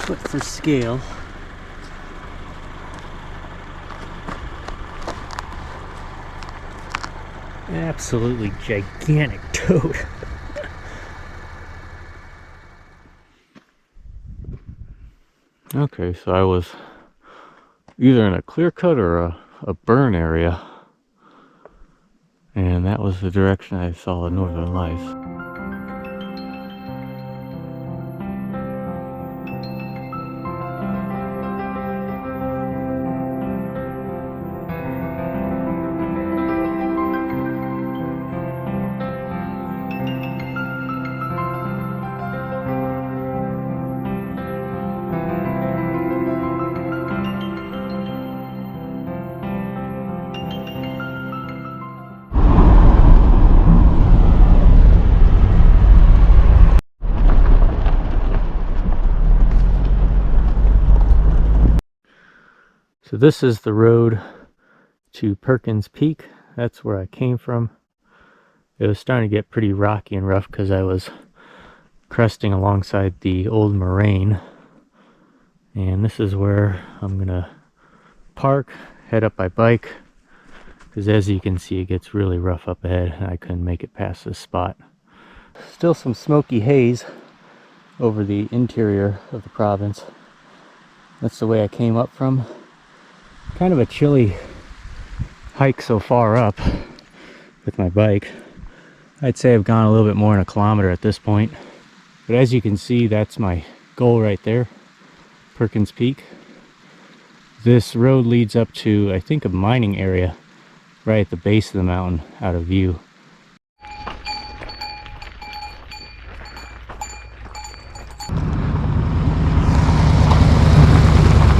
foot for scale. Absolutely gigantic toad. Okay, so I was either in a clear cut or a burn area, and that was the direction I saw the northern lights. So this is the road to Perkins Peak. That's where I came from. It was starting to get pretty rocky and rough because I was cresting alongside the old moraine. And this is where I'm gonna park, head up by bike, because as you can see it gets really rough up ahead and I couldn't make it past this spot. Still some smoky haze over the interior of the province. That's the way I came up from. Kind of a chilly hike so far up with my bike. I'd say I've gone a little bit more than a kilometer at this point. But as you can see, that's my goal right there, Perkins Peak. This road leads up to, I think, a mining area right at the base of the mountain out of view.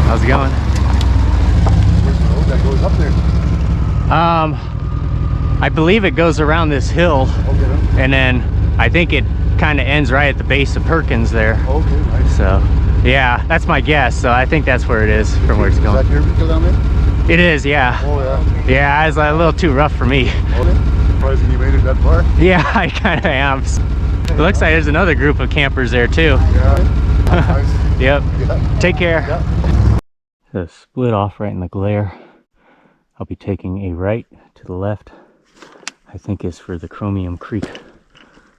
How's it going? Where's the road that goes up there? I believe it goes around this hill, Okay. and then I think it kind of ends right at the base of Perkins there. Okay, nice. So, yeah, that's my guess. So I think that's where it is from where it's going. Is that your vehicle down there? It is, yeah. Oh, yeah. Yeah, it's a little too rough for me. Okay. Surprising you made it that far. Yeah, I kind of am. It looks like there's another group of campers there too. Yeah. Nice. Yep. Yeah. Take care. Yeah. So split off right in the glare. I'll be taking a right to the left. I think is for the Chromium Creek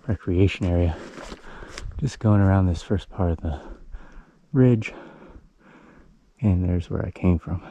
recreation area. Just going around this first part of the ridge, and there's where I came from.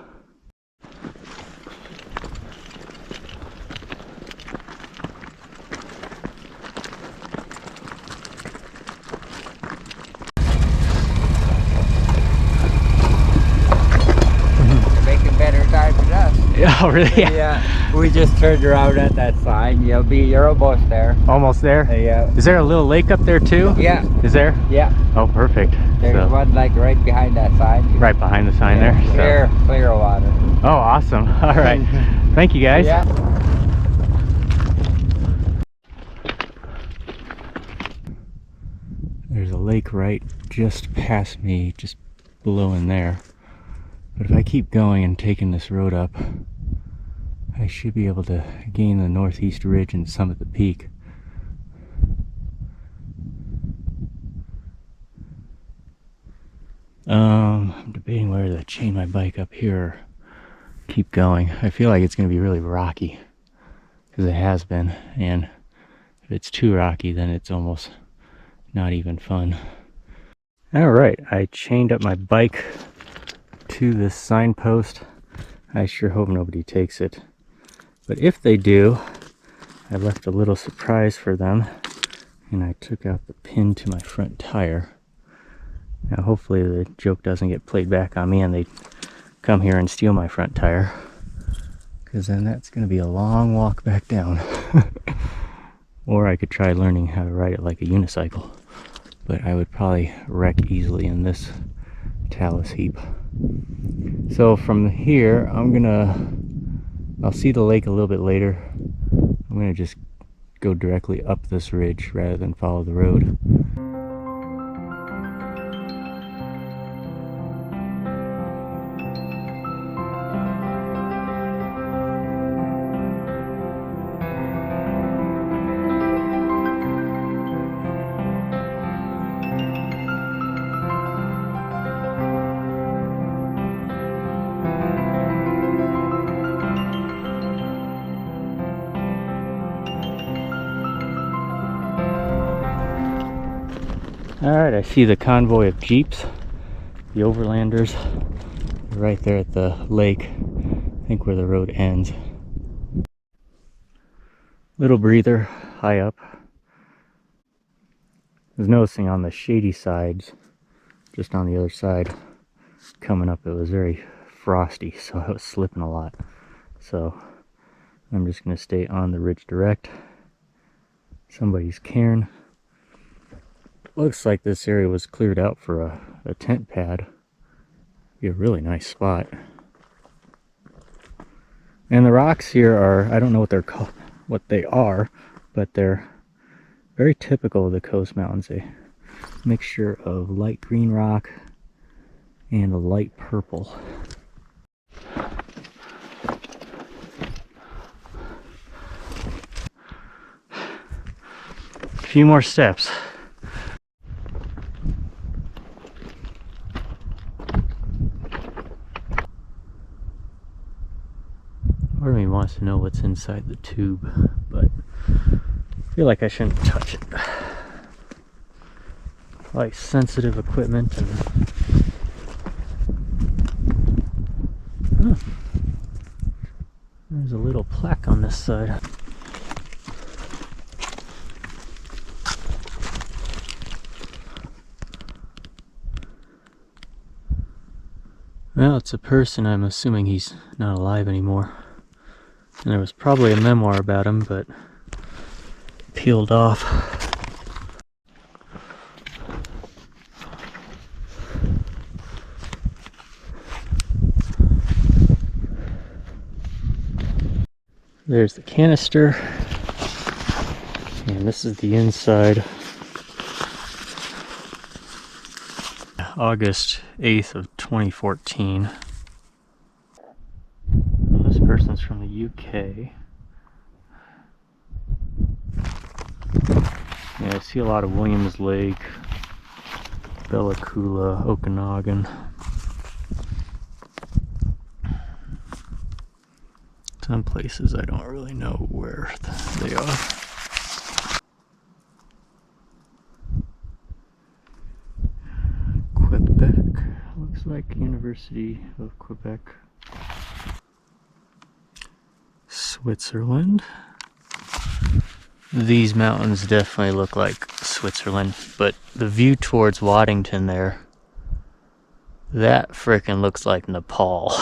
Making better time for us. Oh, really? Yeah. We just turned around at that sign. You're almost there. Almost there? Yeah. Is there a little lake up there too? Yeah. Is there? Yeah. Oh, perfect. There's So, one like right behind that sign. right behind the sign Yeah, there. So. Clear water. Oh, awesome. All right. Thank you, guys. Yeah. There's a lake right just past me, just below in there. But if I keep going and taking this road up, I should be able to gain the northeast ridge and summit the peak. I'm debating whether to chain my bike up here or keep going. I feel like it's going to be really rocky, because it has been, and if it's too rocky then it's almost not even fun. Alright, I chained up my bike to this signpost. I sure hope nobody takes it, but if they do, I left a little surprise for them, and I took out the pin to my front tire. Now hopefully the joke doesn't get played back on me and they come here and steal my front tire, because then that's going to be a long walk back down. Or I could try learning how to ride it like a unicycle, but I would probably wreck easily in this talus heap. So from here, I'll see the lake a little bit later. I'm gonna just go directly up this ridge rather than follow the road. Alright, I see the convoy of Jeeps, the Overlanders, right there at the lake, I think where the road ends. Little breather, high up. I was noticing on the shady sides, just on the other side, coming up, it was very frosty, so I was slipping a lot. So I'm just going to stay on the ridge direct. Somebody's cairn. Looks like this area was cleared out for a tent pad. Be a really nice spot. And the rocks here are, I don't know what they're called, what they are, but they're very typical of the coast mountains. A mixture of light green rock and a light purple. A few more steps. Part of me wants to know what's inside the tube, but I feel like I shouldn't touch it. Like sensitive equipment and there's a little plaque on this side. Well, it's a person. I'm assuming he's not alive anymore. And there was probably a memoir about him, but peeled off. There's the canister, and this is the inside. August 8th of 2014. This person's from the UK. Yeah, I see a lot of Williams Lake, Bella Coola, Okanagan. Some places I don't really know where they are. Quebec, looks like University of Quebec. Switzerland. These mountains definitely look like Switzerland, but the view towards Waddington there, that frickin' looks like Nepal.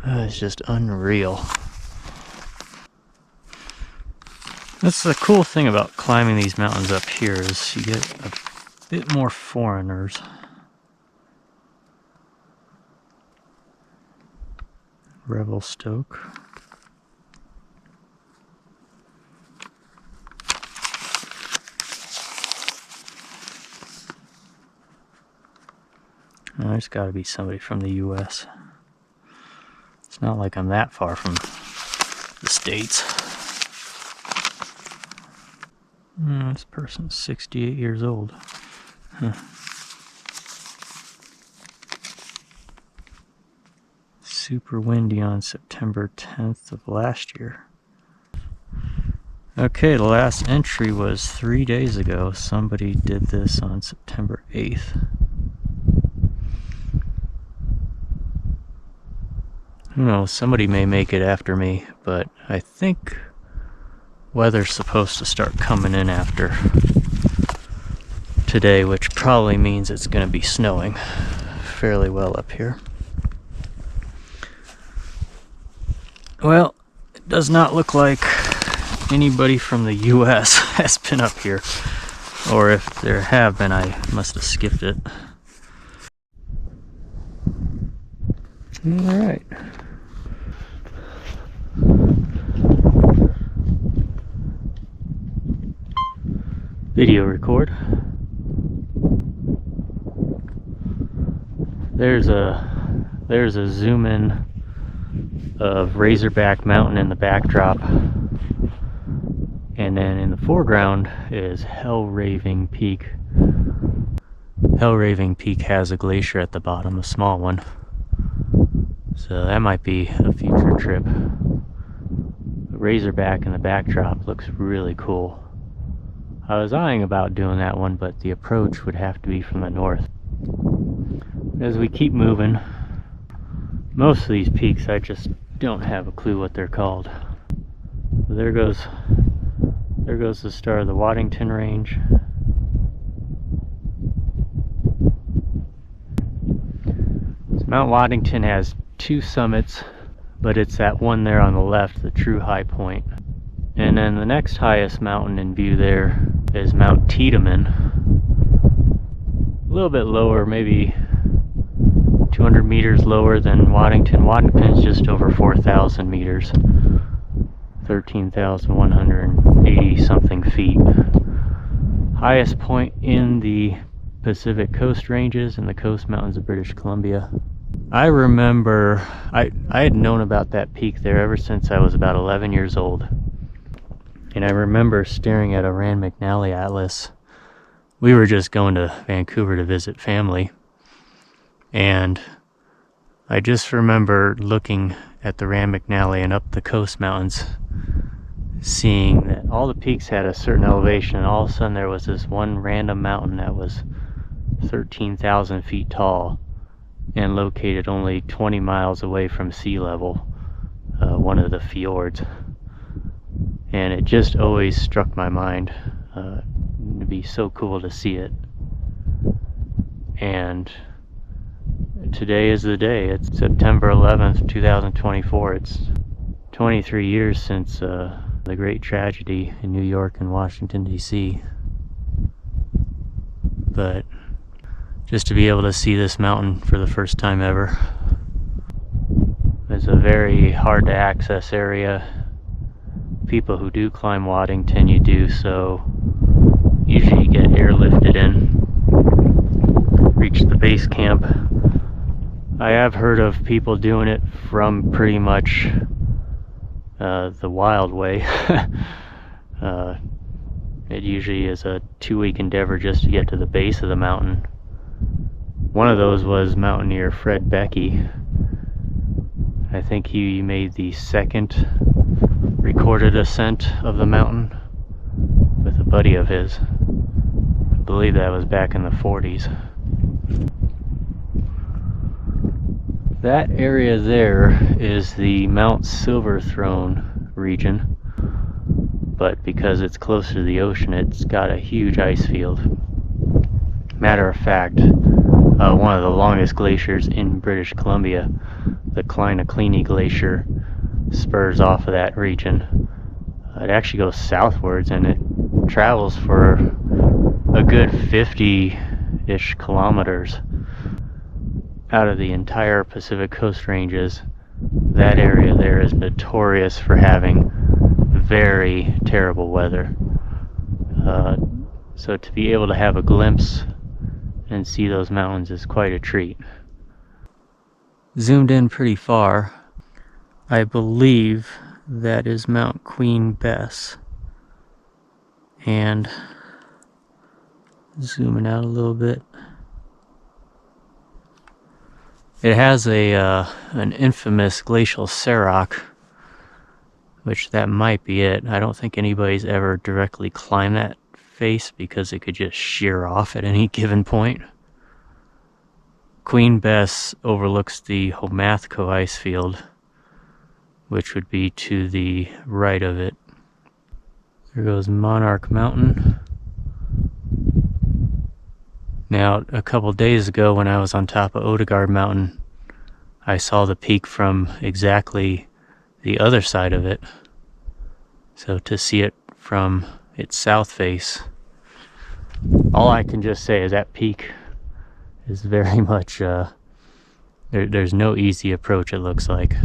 It's just unreal. That's the cool thing about climbing these mountains up here is you get a bit more foreigners. Revelstoke. Oh, there's got to be somebody from the US. It's not like I'm that far from the States. This person's 68 years old. Huh. Super windy on September 10th of last year. Okay, the last entry was 3 days ago. Somebody did this on September 8th. Who knows, somebody may make it after me, but I think weather's supposed to start coming in after today, which probably means it's going to be snowing fairly well up here. Well, it does not look like anybody from the US has been up here, or if there have been, I must have skipped it. All right. Video record. There's a zoom in of Razorback Mountain in the backdrop, and then in the foreground is Hell-Raving Peak. Hell-Raving Peak has a glacier at the bottom, a small one, so that might be a future trip. The Razorback in the backdrop looks really cool. I was eyeing about doing that one, but the approach would have to be from the north. As we keep moving, most of these peaks I just don't have a clue what they're called. There goes the start of the Waddington range. So Mount Waddington has two summits, but it's that one there on the left, the true high point. And then the next highest mountain in view there is Mount Tiedemann. A little bit lower, maybe 200 meters lower than Waddington. Waddington is just over 4,000 meters, 13,180 something feet. Highest point in the Pacific Coast Ranges and the Coast Mountains of British Columbia. I remember I had known about that peak there ever since I was about 11 years old. And I remember staring at a Rand McNally atlas. We were just going to Vancouver to visit family. And I just remember looking at the Rand McNally and up the Coast Mountains, seeing that all the peaks had a certain elevation, and all of a sudden there was this one random mountain that was 13,000 feet tall and located only 20 miles away from sea level, one of the fjords. And it just always struck my mind. It'd be so cool to see it. And today is the day. It's September 11th, 2024. It's 23 years since the great tragedy in New York and Washington, D.C. But just to be able to see this mountain for the first time ever. It's a very hard to access area. People who do climb Waddington, you do so usually get airlifted in, reach the base camp. I have heard of people doing it from pretty much the wild way. It usually is a 2-week endeavor just to get to the base of the mountain. One of those was mountaineer Fred Beckey. I think he made the second recorded ascent of the mountain with a buddy of his. I believe that was back in the 40s. That area there is the Mount Silverthrone region, but because it's closer to the ocean, it's got a huge ice field. Matter of fact, one of the longest glaciers in British Columbia, the Kleine Glacier, spurs off of that region. It actually goes southwards, and it travels for a good 50-ish kilometers. Out of the entire Pacific Coast Ranges, that area there is notorious for having very terrible weather. So to be able to have a glimpse and see those mountains is quite a treat. Zoomed in pretty far, I believe that is Mount Queen Bess. And zooming out a little bit, it has an infamous glacial serac, which that might be it. I don't think anybody's ever directly climbed that face because it could just shear off at any given point. Queen Bess overlooks the Homathko ice field, which would be to the right of it. There goes Monarch Mountain. Now, a couple days ago when I was on top of Odegaard Mountain, I saw the peak from exactly the other side of it. So to see it from its south face, all I can just say is that peak is very much, there's no easy approach, it looks like.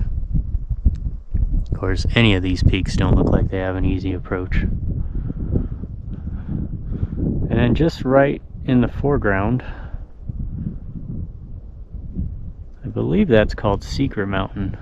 Of course, any of these peaks don't look like they have an easy approach. And then just right in the foreground, I believe that's called Secret Mountain.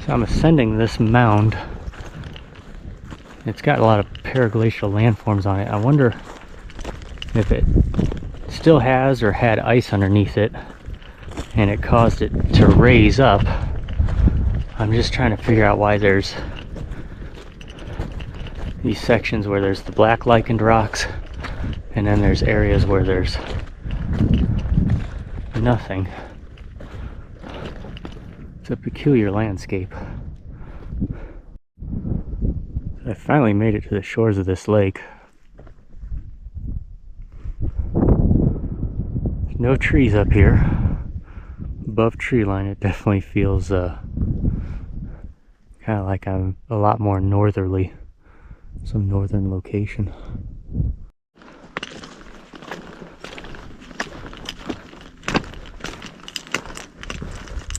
So I'm ascending this mound. It's got a lot of periglacial landforms on it. I wonder if it still has or had ice underneath it and it caused it to raise up. I'm just trying to figure out why there's these sections where there's the black lichened rocks and then there's areas where there's nothing. It's a peculiar landscape. I finally made it to the shores of this lake. There's no trees up here. Above tree line it definitely feels kind of like I'm a lot more northerly. Some northern location.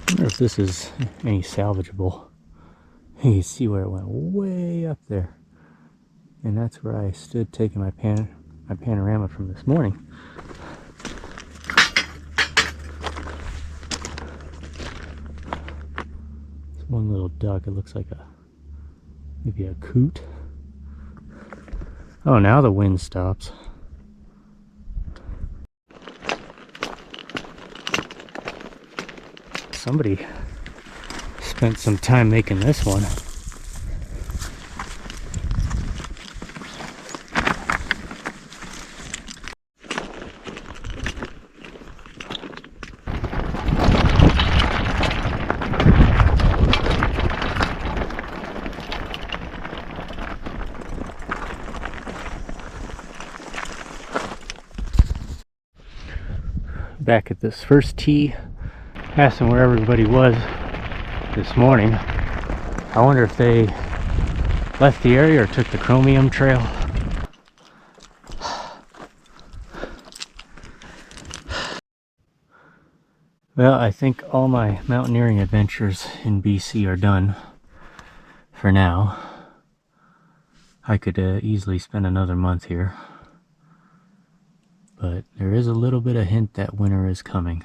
I wonder if this is any salvageable. You can see where it went way up there. And that's where I stood taking my panorama from this morning. It's one little duck. It looks like maybe a coot. Oh, now the wind stops. Somebody spent some time making this one. Back at this first tee, asking where everybody was this morning. I wonder if they left the area or took the Chromium Trail. Well, I think all my mountaineering adventures in BC are done for now. I could easily spend another month here. But there is a little bit of hint that winter is coming.